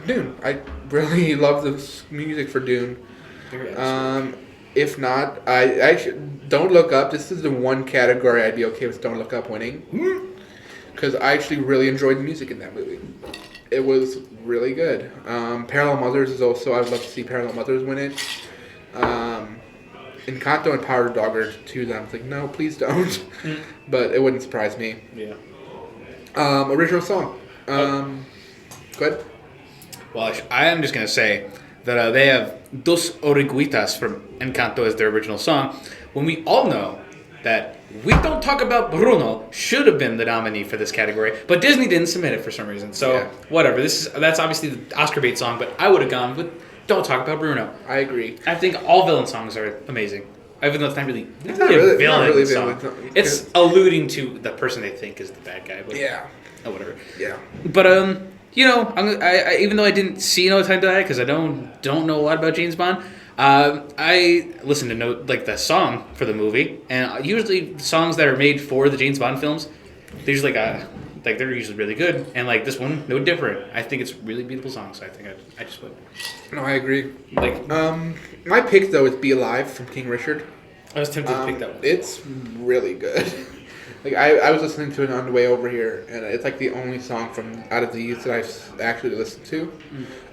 Dune. I really love the music for Dune. If not, I actually Don't Look Up. This is the one category I'd be okay with Don't Look Up winning, because I actually really enjoyed the music in that movie. It was really good. Parallel Mothers is also. I would love to see Parallel Mothers win it. Encanto and Power of the Dog are two that I'm like, no, please don't. But it wouldn't surprise me. Yeah. Original song. Go ahead. Well, I am just going to say, that they have Dos Oruguitas from Encanto as their original song, when we all know that We Don't Talk About Bruno should have been the nominee for this category, but Disney didn't submit it for some reason. So, whatever. That's obviously the Oscar bait song, but I would have gone with Don't Talk About Bruno. I agree. I think all villain songs are amazing. Even though it's not really a villain song. It's alluding to the person they think is the bad guy. But, oh, whatever. Yeah. But, you know, I even though I didn't see No Time to Die, because I don't know a lot about James Bond, I listen to the song for the movie, and usually songs that are made for the James Bond films, they're usually they're usually really good, and like this one, no different. I think it's a really beautiful song, so I think I just would. No, I agree. Like, my pick though is "Be Alive" from King Richard. I was tempted to pick that one. It's really good. Like I was listening to it on the way over here, and it's like the only song from out of these that I've actually listened to,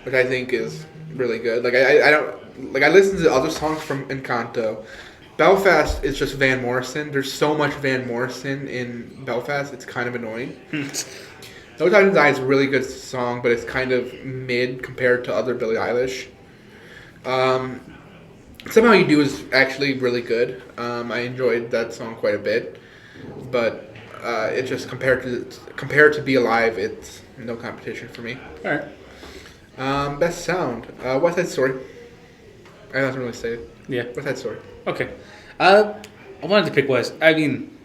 which I think is really good. Like I don't like I listen to other songs from Encanto. Belfast is just Van Morrison. There's so much Van Morrison in Belfast. It's kind of annoying. No Time to Die is a really good song, but it's kind of mid compared to other Billie Eilish. Somehow You Do is actually really good. I enjoyed that song quite a bit, but it just compared to Be Alive, it's no competition for me. All right. Best sound. West Side Story. I don't really say it. Yeah. West Side Story. Okay. I wanted to pick West. I mean,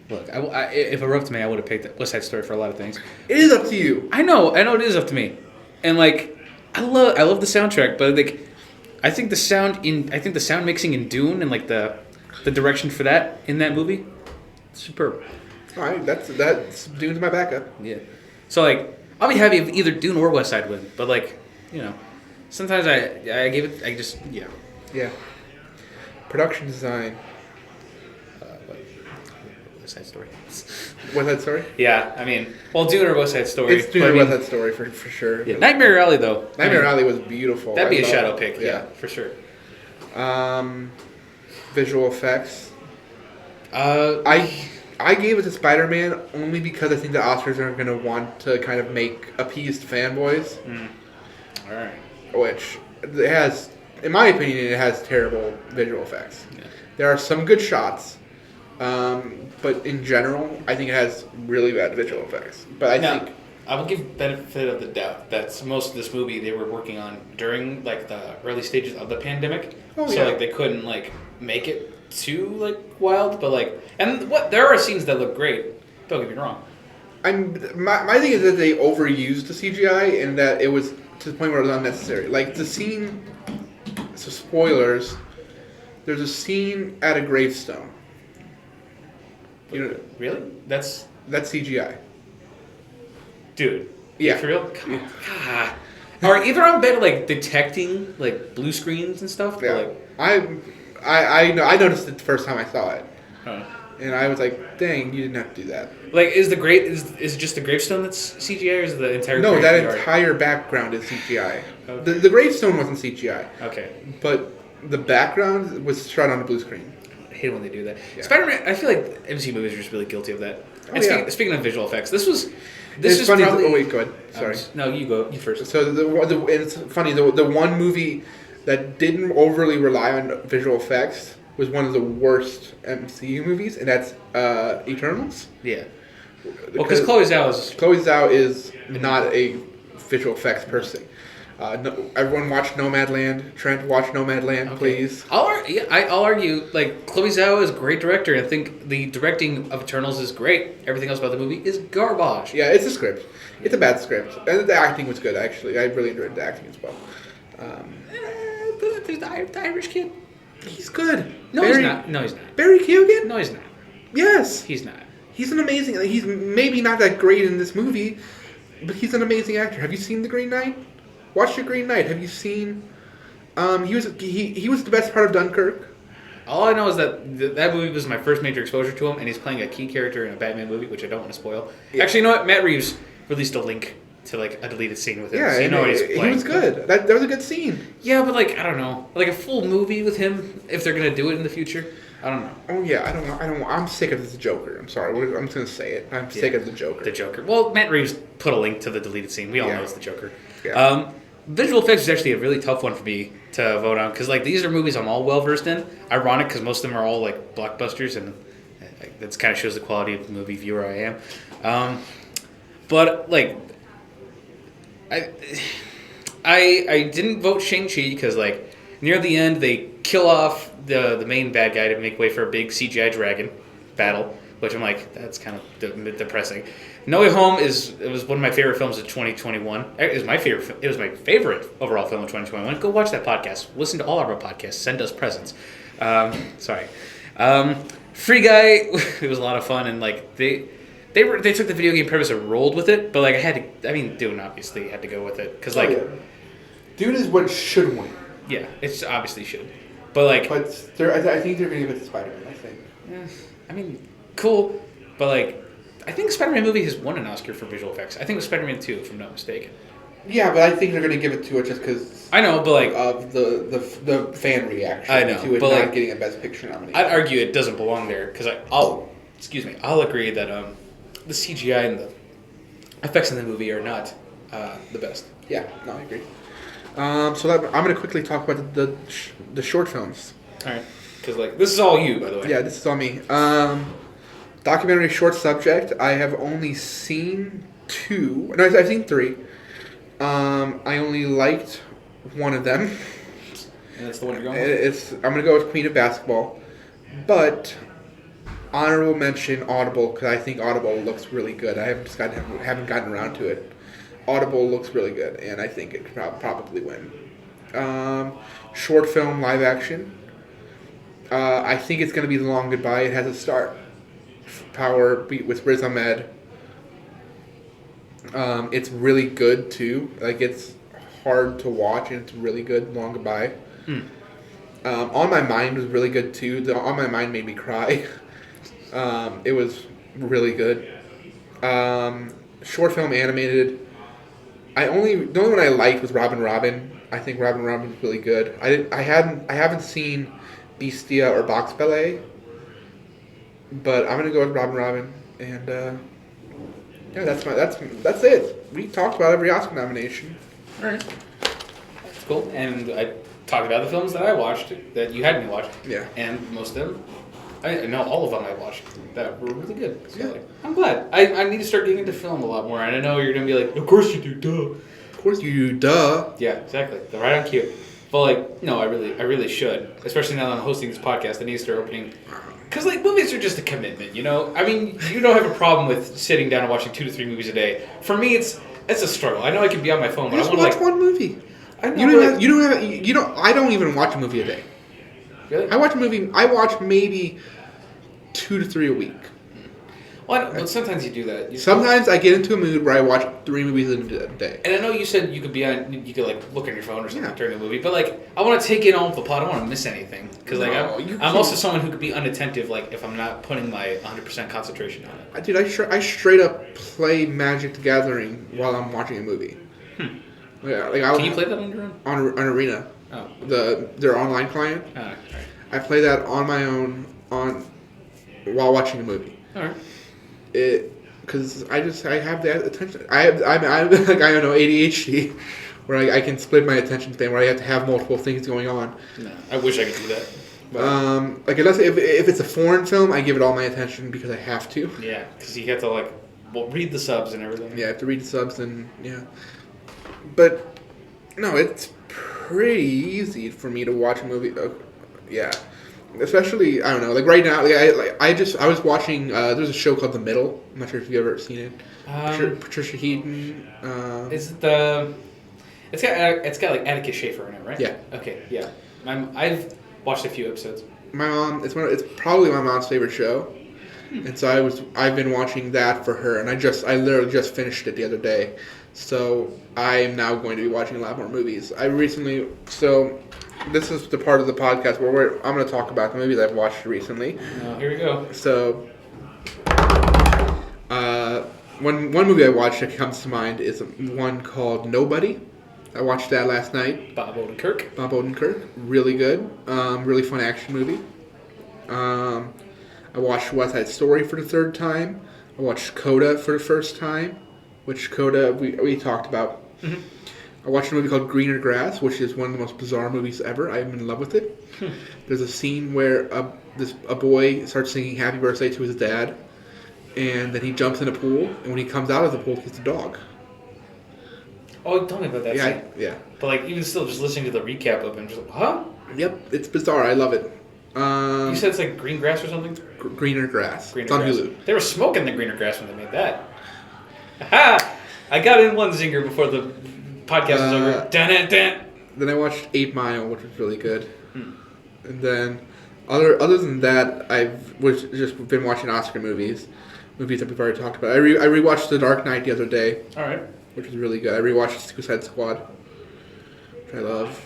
look, if it were up to me, I would have picked West Side Story for a lot of things. It is up to you. I know it is up to me, and like, I love the soundtrack, but like, I think the sound mixing in Dune and like the direction for that in that movie, superb. All right, that's Dune's my backup. Yeah. So like, I'll be happy if either Dune or West Side win, but like, you know, sometimes Yeah. Production design. West Side Story. West Side Story? Yeah, I mean, well, Dune or West Side Story. It's Dune or West Side Story for sure. Yeah. Nightmare Alley, though. Nightmare Alley was beautiful. That'd be a shadow pick, yeah, for sure. Visual effects. I gave it to Spider-Man only because I think the Oscars are going to want to kind of make appeased fanboys. All right. Which it has, in my opinion, it has terrible visual effects. Yeah. There are some good shots, but in general, I think it has really bad visual effects. But I think I will give benefit of the doubt that most of this movie they were working on during like the early stages of the pandemic. Like they couldn't like make it too like wild, but like there are scenes that look great. Don't get me wrong. My thing is that they overused the CGI and that it was to the point where it was unnecessary. Like the scene. So spoilers. There's a scene at a gravestone. You know, really? That's CGI. Dude. Yeah. For real? Come on. God. Or either I'm better like detecting like blue screens and stuff. Yeah. Like, I noticed it the first time I saw it. Huh. And I was like, dang, you didn't have to do that. Like, is it just the gravestone that's CGI, or is the entire? No, that entire background is CGI. Okay. The gravestone wasn't CGI. Okay. But the background was shot on a blue screen. I hate when they do that. Yeah. Spider-Man, I feel like MC movies are just really guilty of that. Oh, and speaking of visual effects, this is funny. probably... Oh wait, go ahead. Sorry. No, you go. You first. So it's funny. The one movie that didn't overly rely on visual effects was one of the worst MCU movies, and that's Eternals. Yeah. Well, because Chloe Zhao is not a visual effects person. Everyone watch Nomadland. Trent, watch Nomadland, please. I'll argue, like, Chloe Zhao is a great director. I think the directing of Eternals is great. Everything else about the movie is garbage. Yeah, it's a script. It's a bad script. And the acting was good, actually. I really enjoyed the acting as well. There's the Irish kid. He's good. No, he's not. Barry Keoghan? No, he's not. Yes. He's not. He's an amazing... He's maybe not that great in this movie, but he's an amazing actor. Have you seen The Green Knight? Watch The Green Knight. Have you seen... He was the best part of Dunkirk. All I know is that movie was my first major exposure to him, and he's playing a key character in a Batman movie, which I don't want to spoil. Yeah. Actually, you know what? Matt Reeves released a link to like a deleted scene with him. Yeah, so you know what he's playing. He was good. That was a good scene. Yeah, but like, I don't know. Like a full movie with him, if they're going to do it in the future, I don't know. Oh, yeah, I don't know. I'm sick of this Joker. I'm sorry. I'm just going to say it. I'm sick of the Joker. The Joker. Well, Matt Reeves put a link to the deleted scene. We all know it's the Joker. Yeah. visual effects is actually a really tough one for me to vote on because like these are movies I'm all well versed in. Ironic because most of them are all like blockbusters, and that kind of shows the quality of the movie viewer I am. But like, I didn't vote Shang-Chi because like near the end they kill off the main bad guy to make way for a big CGI dragon battle, which I'm like, that's kind of depressing. No Way Home was one of my favorite films of 2021. It was my favorite overall film of 2021. Go watch that podcast. Listen to all of our podcasts. Send us presents. Sorry. Free Guy. It was a lot of fun, and like they took the video game premise and rolled with it. But like Dune obviously had to go with it because like Dune is what should win. Yeah, it's obviously should. But like, I think they're gonna give it to Spider-Man. I think. Yeah, I mean, cool, but like, I think Spider-Man movie has won an Oscar for visual effects. I think it was Spider-Man 2, if I'm not mistaken. Yeah, but I think they're gonna give it to it just because. I know, but like of the fan reaction. I know, to it but not like, getting a Best Picture nomination. I'd argue it doesn't belong there because I'll agree that the CGI and the effects in the movie are not the best. Yeah, no, I agree. I'm going to quickly talk about the short films. All right, because like this is all you, by the way. Yeah, this is all me. Documentary short subject. I have only seen 2. No, I've seen 3. I only liked one of them. And that's the one you're going with? I'm going to go with Queen of Basketball, but honorable mention Audible because I think Audible looks really good. I haven't gotten around to it. Audible looks really good, and I think it could probably win. Short film live action. I think it's going to be The Long Goodbye. It has a star. Power with Riz Ahmed. It's really good too. Like it's hard to watch, and it's really good. Long Goodbye. On My Mind was really good too. The On My Mind made me cry. It was really good. Short film animated. The only one I liked was Robin Robin. I think Robin Robin was really good. I haven't seen Bestia or Box Ballet, but I'm gonna go with Robin Robin, and yeah, that's it. We talked about every Oscar nomination. All right, that's cool. And I talked about the films that I watched that you had me watch. Yeah. And most of them, I know all of them I watched that were really good. So Yeah. like, I'm glad. I need to start getting into film a lot more. And I know you're gonna be like, of course you do, duh. Of course you do, duh. Yeah, exactly. They're right on cue. But like, no, I really should. Especially now that I'm hosting this podcast, I need to start opening. Because like movies are just a commitment, you know. I mean, you don't have a problem with sitting down and watching 2 to 3 movies a day. For me, it's a struggle. I know I can be on my phone, but Just I want watch one movie. I know, I don't even watch a movie a day. Really? I watch maybe 2 to 3 a week. Well, I know, but sometimes you do that. Sometimes I get into a mood where I watch 3 movies in a day. And I know you said you could like look on your phone or something during the movie, but like I want to take in all of the plot. I don't want to miss anything because like I'm also someone who could be unattentive. Like if I'm not putting my 100% concentration on it. Dude, I straight up play Magic the Gathering while I'm watching a movie. Yeah, like Can you play that on your own? On Arena? Oh. Their online client. Oh, all right. I play that on my own while watching a movie. All right. Because I have that attention. I'm like I don't know ADHD, where I can split my attention span where I have to have multiple things going on. No, I wish I could do that. But. Like unless if it's a foreign film, I give it all my attention because I have to. Yeah, because you have to like read the subs and everything. Yeah, I have to read the subs and yeah. But no, it's pretty easy for me to watch a movie. Yeah. Especially, I don't know, like right now, I was watching, there's a show called The Middle. I'm not sure if you've ever seen it. Patricia Heaton. Is it the? It's got like Atticus Schaefer in it, right? Yeah. Okay. Yeah. I've watched a few episodes. My mom, it's probably my mom's favorite show, and so I've been watching that for her, and I literally just finished it the other day, so I am now going to be watching a lot more movies. This is the part of the podcast where I'm going to talk about the movies I've watched recently. Oh, here we go. So, one movie I watched that comes to mind is one called Nobody. I watched that last night. Bob Odenkirk. Really good. Really fun action movie. I watched West Side Story for the 3rd time. I watched Coda for the first time, which Coda we talked about. Mm-hmm. I watched a movie called Greener Grass, which is one of the most bizarre movies ever. I'm in love with it. There's a scene where a boy starts singing Happy Birthday to his dad, and then he jumps in a pool, and when he comes out of the pool, he's a dog. Oh, tell me about that scene. Yeah. But like, even still, just listening to the recap of it, I'm just like, huh? Yep, it's bizarre. I love it. You said it's like green grass or something? Greener Grass. Greener It's on grass. Hulu. They were smoking the greener grass when they made that. Ha! I got in one zinger before the podcast was over. Dun-dun-dun. Then I watched 8 Mile, which was really good. And then, other than that, I've just been watching Oscar movies that we've already talked about. I rewatched The Dark Knight the other day. All right. Which was really good. I rewatched Suicide Squad, which I love.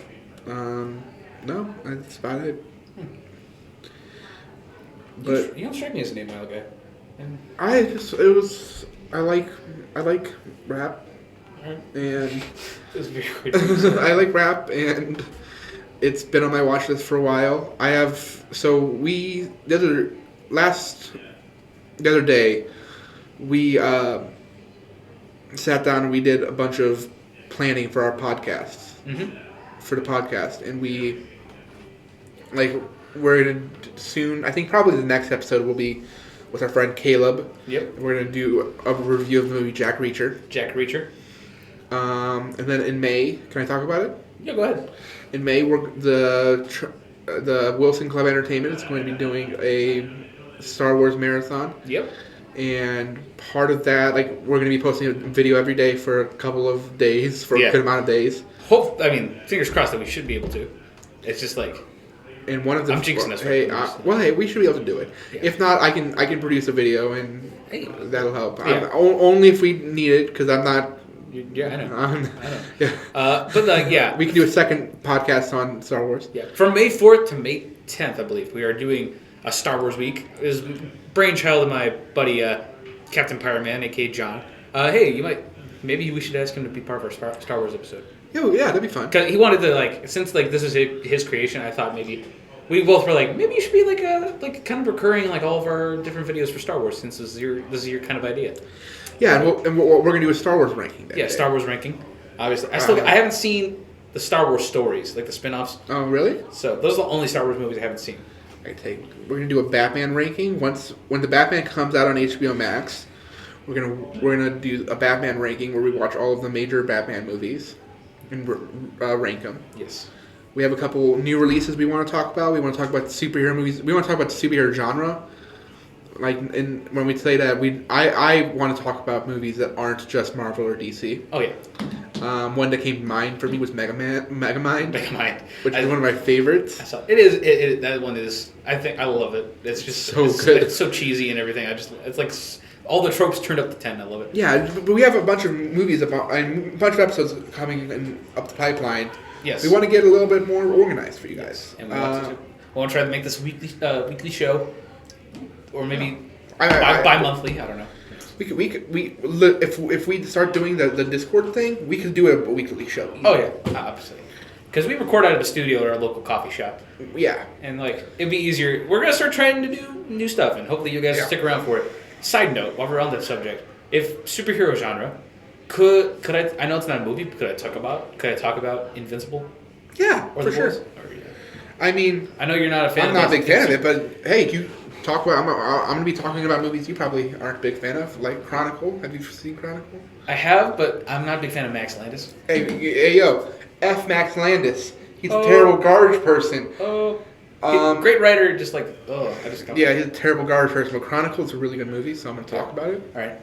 No, that's about it. But you don't strike me as an 8 Mile guy. I like rap, Right. and It's very weird. I like rap, and it's been on my watch list for a while. The other day, we sat down and we did a bunch of planning for our podcasts, for the podcast, and we're gonna soon. I think probably the next episode will be with our friend Caleb. Yep. We're gonna do a review of the movie Jack Reacher. Jack Reacher. And then in May, can I talk about it? Yeah, go ahead. In May, the Wilson Club Entertainment is going to be doing a Star Wars marathon. Yep. And part of that, we're going to be posting a video every day for a couple of days, for a good amount of days. Fingers crossed that we should be able to. It's just like... And one of the... I'm jinxing us. Hey, we should be able to do it. Yeah. If not, I can produce a video, and that'll help. Yeah. Only if we need it, because I'm not... Yeah, I know. I know. Yeah. We can do a second podcast on Star Wars. Yeah. From May 4th to May 10th, I believe, we are doing a Star Wars week. It is brainchild of my buddy, CaptPirateman, a.k.a. John. Maybe we should ask him to be part of our Star Wars episode. Yeah, that'd be fun. Because he wanted to, since this is his creation, I thought maybe... We both were maybe you should be kind of recurring all of our different videos for Star Wars, since this is your kind of idea. Yeah, and we're going to do a Star Wars ranking. Yeah, Star Wars ranking. Obviously, I haven't seen the Star Wars stories, the spin-offs. Oh, really? So those are the only Star Wars movies I haven't seen. We're going to do a Batman ranking. When the Batman comes out on HBO Max, we're gonna do a Batman ranking where we watch all of the major Batman movies and rank them. Yes. We have a couple new releases we want to talk about. We want to talk about superhero movies. We want to talk about the superhero genre. When we say that, I want to talk about movies that aren't just Marvel or DC. Oh yeah. One that came to mind for me was Megamind. Megamind, which is one of my favorites. I saw it. Is that one is. I think I love it. It's just so good. It's so cheesy and everything. It's like all the tropes turned up to 10. I love it. Yeah, but we have a bunch of movies and a bunch of episodes coming up the pipeline. Yes. We want to get a little bit more organized for you guys. And we want to try to make this weekly show. Or maybe bi-monthly. I don't know. If we start doing the Discord thing, we could do a weekly show. Oh yeah, obviously. Because we record out of a studio at our local coffee shop. Yeah. And it'd be easier. We're gonna start trying to do new stuff, and hopefully you guys stick around for it. Side note, while we're on that subject, if superhero genre, could I? I know it's not a movie, but could I talk about Invincible? Yeah, Or for The sure. Boys? I mean, I know you're not a fan. I'm not a big fan of it, but hey, you talk about. I'm going to be talking about movies you probably aren't a big fan of, like Chronicle. Have you seen Chronicle? I have, but I'm not a big fan of Max Landis. Hey, yo, F Max Landis. He's a terrible garbage person. Great writer, just I just don't. Yeah, he's a terrible garbage person. But Chronicle is a really good movie, so I'm going to talk about it. All right,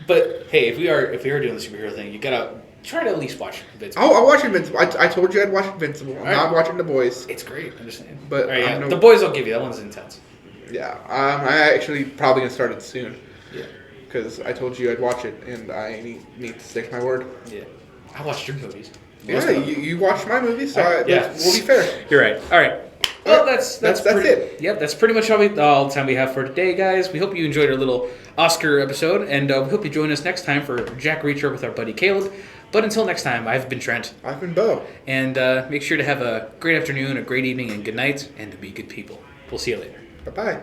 but hey, if we are doing the superhero thing, you gotta try to at least watch Invincible. I'll watch Invincible. I told you I'd watch Invincible. I'm not watching The Boys. It's great. I'm just saying. But The Boys I'll give you. That one's intense. Yeah, I actually probably gonna start it soon. Yeah. Because I told you I'd watch it, and I need to stick to my word. Yeah. I watched your movies. Yeah, you watched my movies, so we'll be fair. You're right. All right. Well, that's it. Yep, that's pretty much all the time we have for today, guys. We hope you enjoyed our little Oscar episode, and we hope you join us next time for Jack Reacher with our buddy Caleb. But until next time, I've been Trent. I've been Beau. And make sure to have a great afternoon, a great evening, and good night, and to be good people. We'll see you later. Bye-bye.